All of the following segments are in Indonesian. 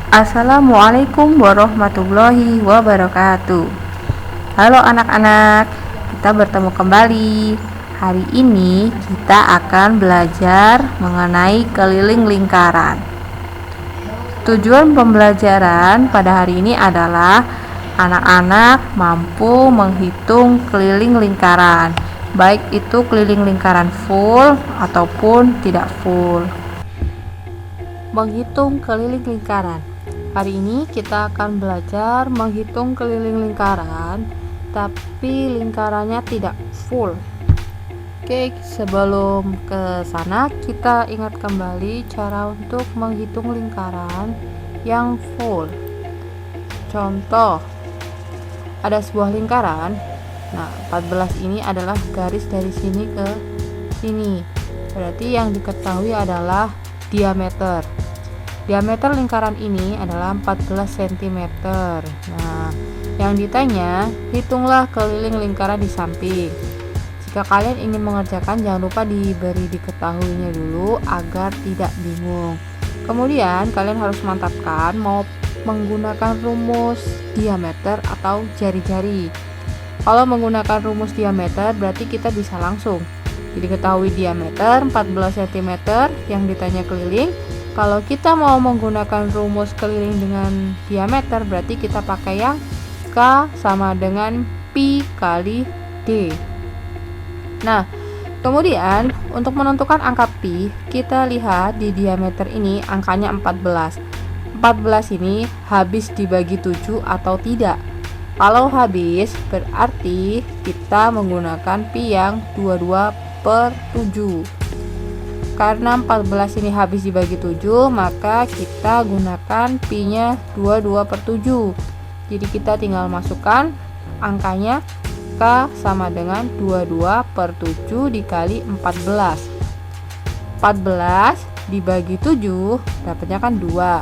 Assalamualaikum warahmatullahi wabarakatuh. Halo anak-anak, kita bertemu kembali. Hari ini kita akan belajar mengenai keliling lingkaran. Tujuan pembelajaran pada hari ini adalah anak-anak mampu menghitung keliling lingkaran, baik itu keliling lingkaran full ataupun tidak full. Menghitung keliling lingkaran. Hari ini kita akan belajar menghitung keliling lingkaran, tapi lingkarannya tidak full. Oke, sebelum ke sana kita ingat kembali cara untuk menghitung lingkaran yang full. Contoh, ada sebuah lingkaran. Nah, 14 ini adalah garis dari sini ke sini. Berarti yang diketahui adalah diameter. Diameter lingkaran ini adalah 14 cm. Nah, yang ditanya, hitunglah keliling lingkaran di samping. Jika kalian ingin mengerjakan, jangan lupa diketahuinya dulu agar tidak bingung. Kemudian, kalian harus mantapkan mau menggunakan rumus diameter atau jari-jari. Kalau menggunakan rumus diameter, berarti kita bisa langsung. Jadi ketahui diameter 14 cm, yang ditanya keliling. Kalau kita mau menggunakan rumus keliling dengan diameter, berarti kita pakai yang K sama dengan Pi kali D. Nah, kemudian untuk menentukan angka Pi, kita lihat di diameter ini angkanya 14. 14 ini habis dibagi 7 atau tidak. Kalau habis, berarti kita menggunakan Pi yang 22/7. Karena 14 ini habis dibagi 7, maka kita gunakan Pi-nya 22/7. Jadi kita tinggal masukkan angkanya K sama dengan 22/7 dikali 14. 14 dibagi 7 dapatnya kan 2.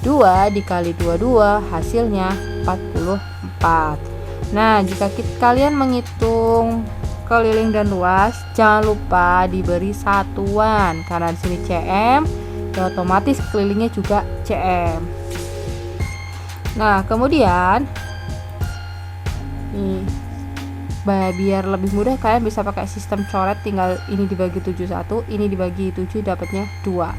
2 dikali 22 hasilnya 44. Nah, jika kalian menghitung keliling dan luas, jangan lupa diberi satuan, karena di sini cm, ya otomatis kelilingnya juga cm. Nah, kemudian nih, biar lebih mudah kalian bisa pakai sistem coret, tinggal ini dibagi 7 1, ini dibagi 7 dapatnya 2.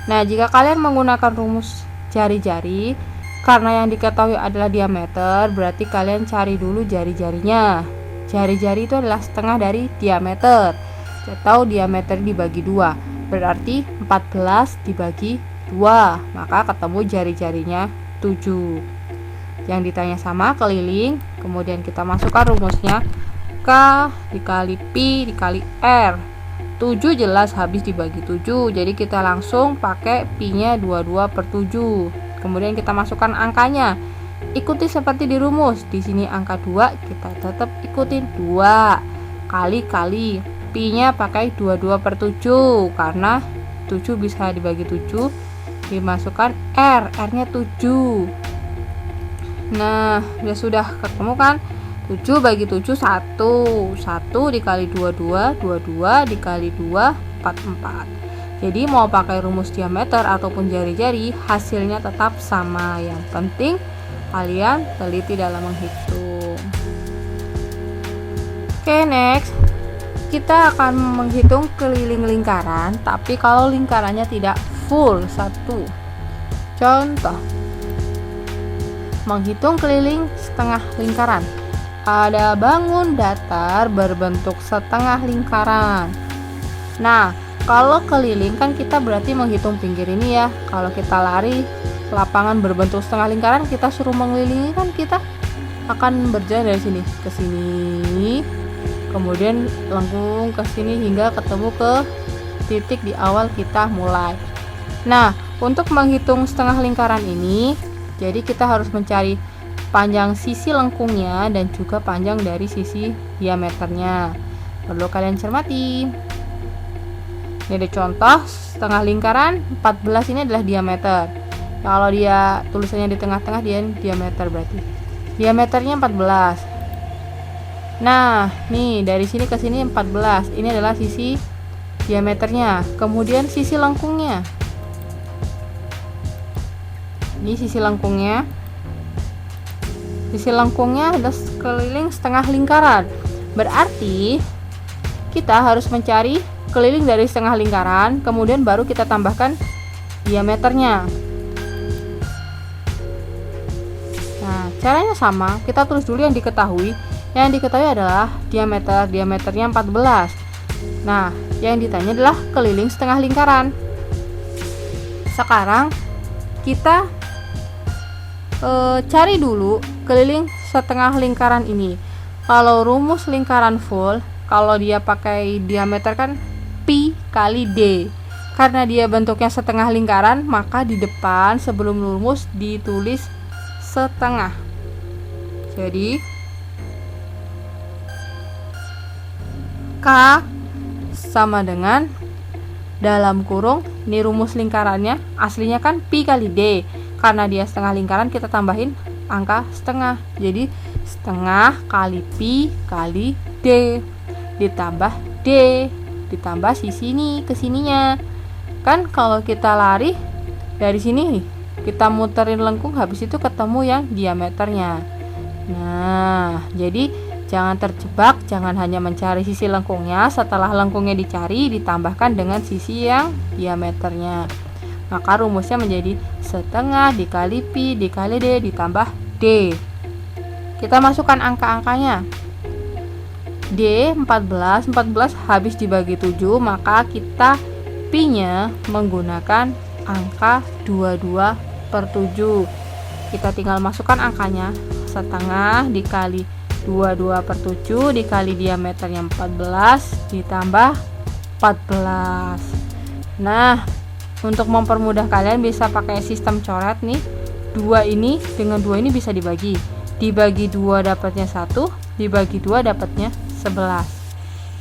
Nah, jika kalian menggunakan rumus jari-jari, karena yang diketahui adalah diameter, berarti kalian cari dulu jari-jarinya. Jari-jari itu adalah setengah dari diameter, atau diameter dibagi 2, berarti 14 dibagi 2, maka ketemu jari-jarinya 7. Yang ditanya sama keliling, kemudian kita masukkan rumusnya K dikali Pi dikali R. 7 jelas habis dibagi 7, jadi kita langsung pakai Pi-nya 22/7. Kemudian kita masukkan angkanya. Ikuti seperti di rumus. Di sini angka 2, kita tetap ikutin 2 kali Pi-nya pakai 22/7, karena 7 bisa dibagi 7, dimasukkan R-nya 7. Nah, sudah ketemu kan? 7 bagi 7 1. 1 dikali 22, 22 dikali 2 44. Jadi mau pakai rumus diameter ataupun jari-jari, hasilnya tetap sama. Yang penting kalian teliti dalam menghitung. Oke, next. Kita akan menghitung keliling lingkaran, tapi kalau lingkarannya tidak full 1. Contoh, menghitung keliling setengah lingkaran. Ada bangun datar berbentuk setengah lingkaran. Nah, kalau keliling kan kita berarti menghitung pinggir ini ya. Kalau kita lari lapangan berbentuk setengah lingkaran, kita suruh mengelilingi, kan kita akan berjalan dari sini ke sini, kemudian lengkung ke sini hingga ketemu ke titik di awal kita mulai. Nah, untuk menghitung setengah lingkaran ini, jadi kita harus mencari panjang sisi lengkungnya dan juga panjang dari sisi diameternya. Perlu kalian cermati. Ini ada contoh setengah lingkaran 14, ini adalah diameter. Kalau dia tulisannya di tengah-tengah, dia diameter, berarti diameternya 14. Nah, nih dari sini ke sini 14. Ini adalah sisi diameternya. Kemudian sisi lengkungnya. Ini sisi lengkungnya. Sisi lengkungnya ada keliling setengah lingkaran. Berarti kita harus mencari keliling dari setengah lingkaran, kemudian baru kita tambahkan diameternya. Nah, caranya sama. Kita tulis dulu yang diketahui. Yang diketahui adalah diameternya 14. Nah, yang ditanya adalah keliling setengah lingkaran. Sekarang kita cari dulu keliling setengah lingkaran ini. Kalau rumus lingkaran full, kalau dia pakai diameter kan pi kali d. Karena dia bentuknya setengah lingkaran, maka di depan sebelum rumus ditulis setengah. Jadi K sama dengan dalam kurung, ini rumus lingkarannya aslinya kan pi kali d. Karena dia setengah lingkaran, kita tambahin angka setengah. Jadi setengah kali pi kali d ditambah d ditambah sisi ini ke sininya. Kan kalau kita lari dari sini, kita muterin lengkung, habis itu ketemu yang diameternya. Nah, jadi jangan terjebak, jangan hanya mencari sisi lengkungnya, setelah lengkungnya dicari ditambahkan dengan sisi yang diameternya. Maka rumusnya menjadi setengah dikali pi dikali d ditambah d. Kita masukkan angka-angkanya. D 14 habis dibagi 7, maka kita pi-nya menggunakan angka 22/7. Kita tinggal masukkan angkanya. Setengah dikali 22/7 dikali diameternya 14 ditambah 14. Nah, untuk mempermudah kalian bisa pakai sistem coret nih. 2 ini dengan 2 ini bisa dibagi. Dibagi 2 dapatnya 1, dibagi 2 dapatnya 11.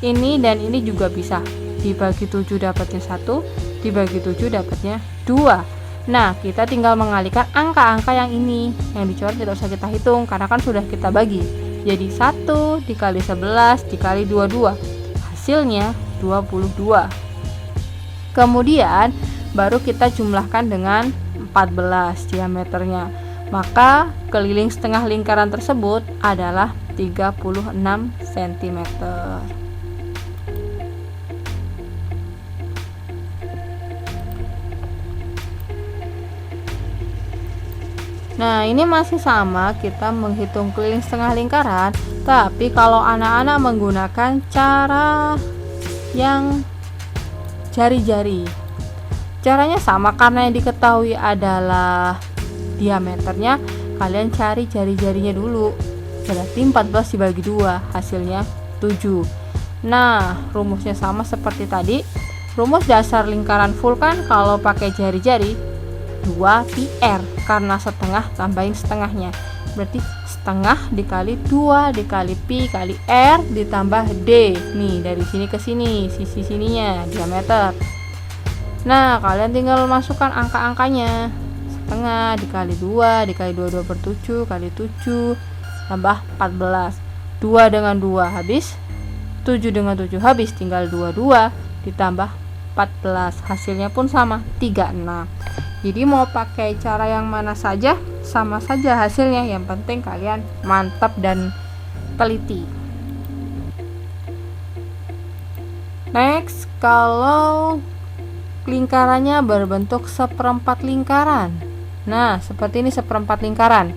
Ini dan ini juga bisa. Dibagi 7 dapatnya 1, dibagi 7 dapatnya 2. Nah, kita tinggal mengalihkan angka-angka yang ini. Yang dicoret tidak usah kita hitung karena kan sudah kita bagi. Jadi 1 dikali 11 dikali 22. Hasilnya 22. Kemudian baru kita jumlahkan dengan 14 diameternya. Maka keliling setengah lingkaran tersebut adalah 36 cm. Nah, ini masih sama, kita menghitung keliling setengah lingkaran, tapi kalau anak-anak menggunakan cara yang jari-jari. Caranya sama, karena yang diketahui adalah diameternya, kalian cari jari-jarinya dulu. Berarti 14 dibagi 2, hasilnya 7. Nah, rumusnya sama seperti tadi. Rumus dasar lingkaran full kan kalau pakai jari-jari 2πr, karena setengah tambahin setengahnya. Berarti setengah dikali 2 dikali pi kali r ditambah d. Nih, dari sini ke sini, sisi sininya diameter. Nah, kalian tinggal masukkan angka-angkanya. Setengah dikali 2 dikali 22/7 kali 7 tambah 14. 2 dengan 2 habis, 7 dengan 7 habis, tinggal 22 ditambah 14. Hasilnya pun sama, 36. Jadi mau pakai cara yang mana saja sama saja hasilnya, yang penting kalian mantap dan teliti. Next, kalau lingkarannya berbentuk seperempat lingkaran. Nah, seperti ini seperempat lingkaran.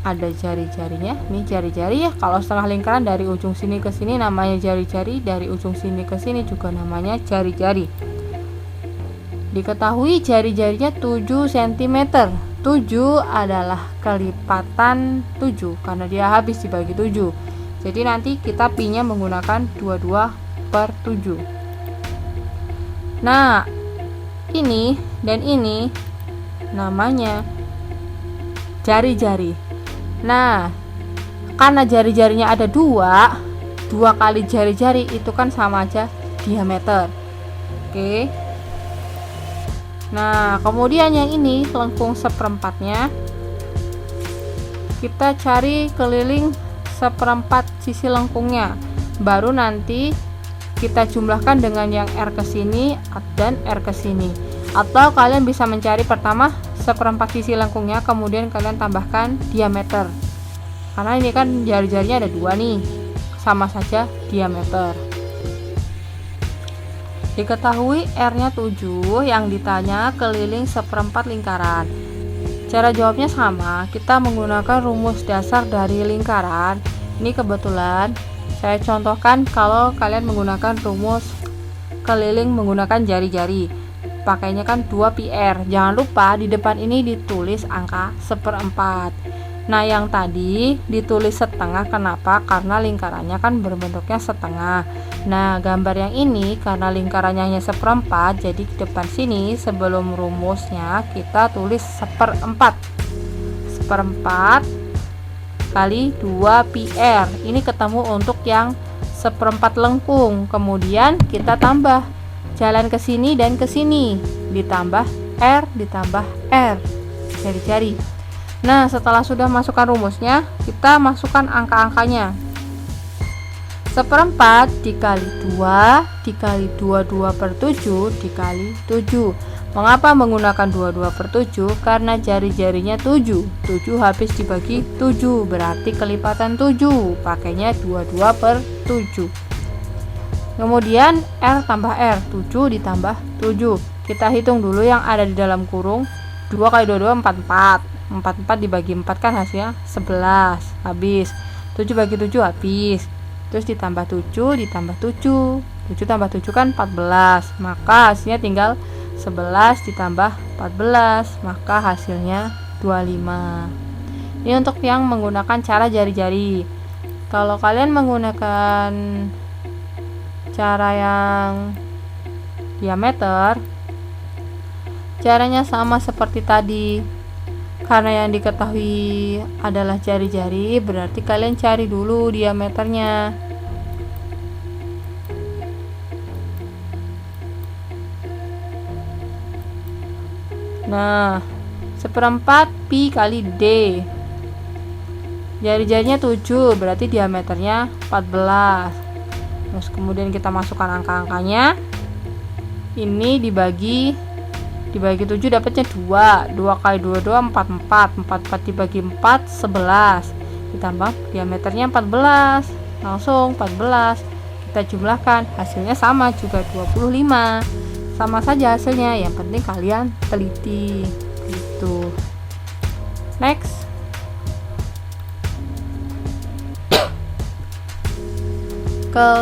Ada jari-jarinya, nih jari-jari ya. Kalau setengah lingkaran dari ujung sini ke sini namanya jari-jari, dari ujung sini ke sini juga namanya jari-jari. Diketahui jari-jarinya 7 cm. 7 adalah kelipatan 7 karena dia habis dibagi 7. Jadi nanti kita pi-nya menggunakan 22/7. Nah, ini dan ini namanya jari-jari. Nah, karena jari-jarinya ada 2 kali jari-jari itu kan sama aja diameter. Oke. Nah, kemudian yang ini lengkung seperempatnya, kita cari keliling seperempat sisi lengkungnya, baru nanti kita jumlahkan dengan yang R ke sini dan R ke sini. Atau kalian bisa mencari pertama seperempat sisi lengkungnya, kemudian kalian tambahkan diameter. Karena ini kan jari-jarinya ada 2 nih, sama saja diameter. Diketahui R-nya 7, yang ditanya keliling seperempat lingkaran. Cara jawabnya sama, kita menggunakan rumus dasar dari lingkaran. Ini kebetulan saya contohkan kalau kalian menggunakan rumus keliling menggunakan jari-jari. Pakainya kan 2πr. Jangan lupa di depan ini ditulis angka seperempat. Nah, yang tadi ditulis setengah, kenapa? Karena lingkarannya kan berbentuknya setengah. Nah, gambar yang ini karena lingkarannya hanya seperempat, jadi di depan sini sebelum rumusnya kita tulis seperempat. Seperempat kali 2πr. Ini ketemu untuk yang seperempat lengkung. Kemudian kita tambah jalan ke sini dan ke sini, ditambah R ditambah R, jari-jari. Nah, setelah sudah masukkan rumusnya, kita masukkan angka-angkanya. Seperempat dikali 2 dikali 22/7 dikali 7. Mengapa menggunakan 22/7? Karena jari-jarinya 7. 7 habis dibagi 7, berarti kelipatan 7. Pakainya 22/7. Kemudian R tambah R, 7 ditambah 7. Kita hitung dulu yang ada di dalam kurung. 2 kali 22 44. 44 dibagi 4 kan hasilnya 11, habis. 7 bagi 7 habis. Terus ditambah 7 ditambah 7. 7 tambah 7 kan 14. Maka hasilnya tinggal 11 ditambah 14, maka hasilnya 25. Ini untuk yang menggunakan cara jari-jari. Kalau kalian menggunakan cara yang diameter, caranya sama seperti tadi. Karena yang diketahui adalah jari-jari, berarti kalian cari dulu diameternya. Nah, seperempat pi kali D. Jari-jarinya 7, berarti diameternya 14. Terus kemudian kita masukkan angka-angkanya. Ini dibagi 7 dapatnya 2. 2 kali 22 44. 44 dibagi 4 11. Ditambah diameternya 14. Langsung 14. Kita jumlahkan, hasilnya sama juga 25. Sama saja hasilnya, yang penting kalian teliti gitu. Next.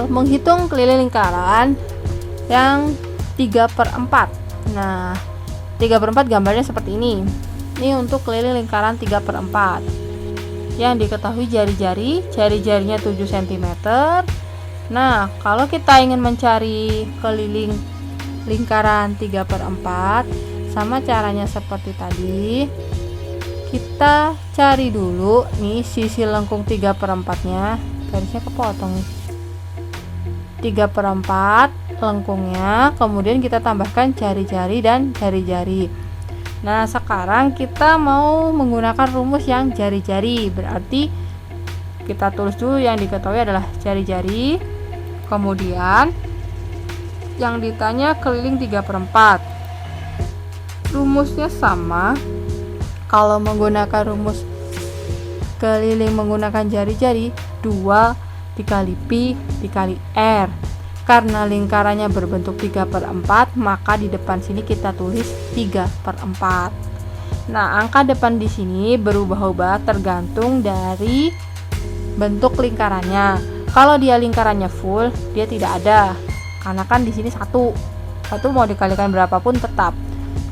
Menghitung keliling lingkaran yang 3/4. Nah, 3/4 gambarnya seperti ini. Ini untuk keliling lingkaran 3/4. Yang diketahui jari-jarinya 7 cm. Nah, kalau kita ingin mencari keliling lingkaran 3/4, sama caranya seperti tadi. Kita cari dulu nih sisi lengkung 3/4-nya. Garisnya kepotong nih. 3/4 lengkungnya, kemudian kita tambahkan jari-jari dan jari-jari. Nah, sekarang kita mau menggunakan rumus yang jari-jari, berarti kita tulis dulu yang diketahui adalah jari-jari, kemudian yang ditanya keliling 3/4. Rumusnya sama. Kalau menggunakan rumus keliling menggunakan jari-jari, 2 dikali pi dikali R. Karena lingkarannya berbentuk 3/4, maka di depan sini kita tulis 3/4. Nah, angka depan di sini berubah-ubah tergantung dari bentuk lingkarannya. Kalau dia lingkarannya full, dia tidak ada. Karena kan di sini satu mau dikalikan berapapun tetap.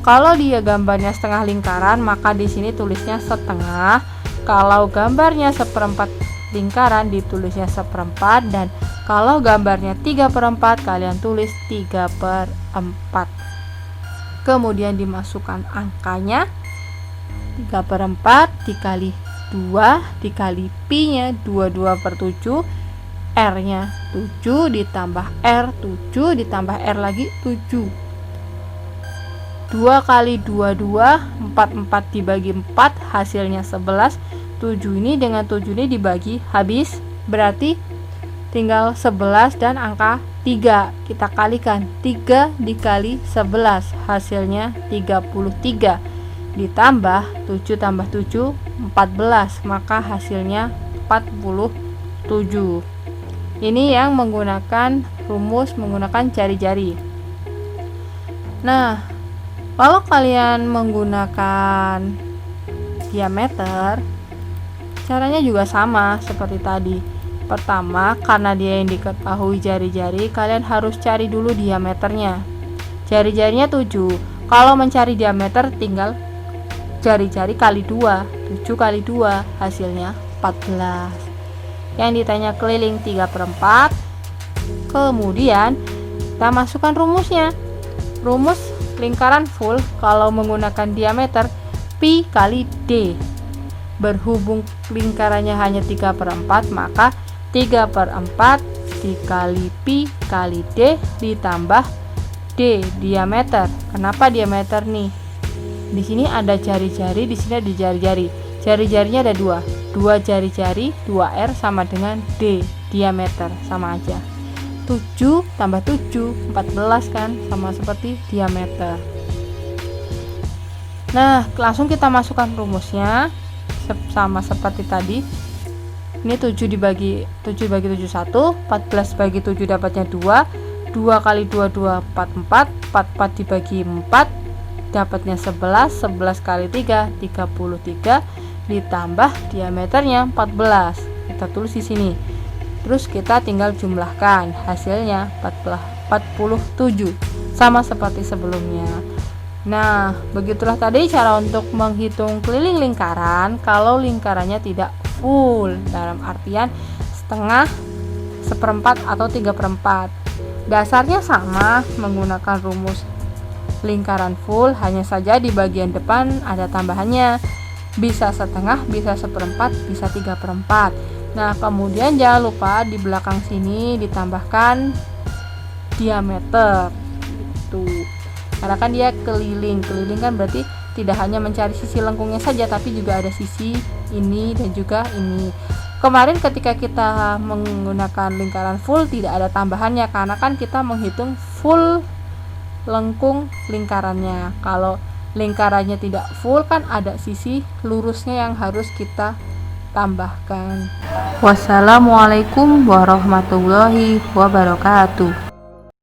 Kalau dia gambarnya setengah lingkaran, maka di sini tulisnya setengah. Kalau gambarnya seperempat lingkaran, ditulisnya seperempat, dan kalau gambarnya 3/4, kalian tulis 3/4. Kemudian dimasukkan angkanya. 3/4 dikali 2 dikali pi nya 22/7, R nya 7 ditambah R 7 ditambah R lagi 7. 2 kali 22 44 dibagi 4 hasilnya 11. 7 ini dengan 7 ini dibagi habis, berarti tinggal 11 dan angka 3, kita kalikan 3 dikali 11 hasilnya 33, ditambah 7 tambah 7 14, maka hasilnya 47. Ini yang menggunakan rumus menggunakan jari-jari. Nah, kalau kalian menggunakan diameter, caranya juga sama seperti tadi. Pertama, karena dia yang diketahui jari-jari, kalian harus cari dulu diameternya. Jari-jarinya 7. Kalau mencari diameter tinggal jari-jari kali 2. 7 kali 2 hasilnya 14. Yang ditanya keliling 3/4. Kemudian kita masukkan rumusnya. Rumus lingkaran full kalau menggunakan diameter pi kali d. Berhubung lingkarannya hanya 3/4, maka 3/4 dikali pi kali d ditambah d diameter. Kenapa diameter nih? Di sini ada jari-jari, di sini ada jari-jari. Jari-jarinya ada 2. 2 jari-jari, 2R sama dengan d diameter, sama aja. 7 tambah 7 14 kan, sama seperti diameter. Nah, langsung kita masukkan rumusnya sama seperti tadi. Ini 7 dibagi 7 1, 14 bagi 7 dapatnya 2. 2 kali 2 4 dibagi 4 dapatnya 11. 11 kali 3 33 ditambah diameternya 14. Kita tulis di sini. Terus kita tinggal jumlahkan, hasilnya 47, sama seperti sebelumnya. Nah, begitulah tadi cara untuk menghitung keliling lingkaran kalau lingkarannya tidak full, dalam artian setengah, 1/4 atau 3/4. Dasarnya sama menggunakan rumus lingkaran full, hanya saja di bagian depan ada tambahannya. Bisa setengah, bisa 1/4, bisa 3/4. Nah, kemudian jangan lupa di belakang sini ditambahkan diameter. Tuh. Karena kan dia keliling kan berarti tidak hanya mencari sisi lengkungnya saja, tapi juga ada sisi ini dan juga ini. Kemarin ketika kita menggunakan lingkaran full tidak ada tambahannya, karena kan kita menghitung full lengkung lingkarannya. Kalau lingkarannya tidak full kan ada sisi lurusnya yang harus kita tambahkan. Wassalamualaikum warahmatullahi wabarakatuh.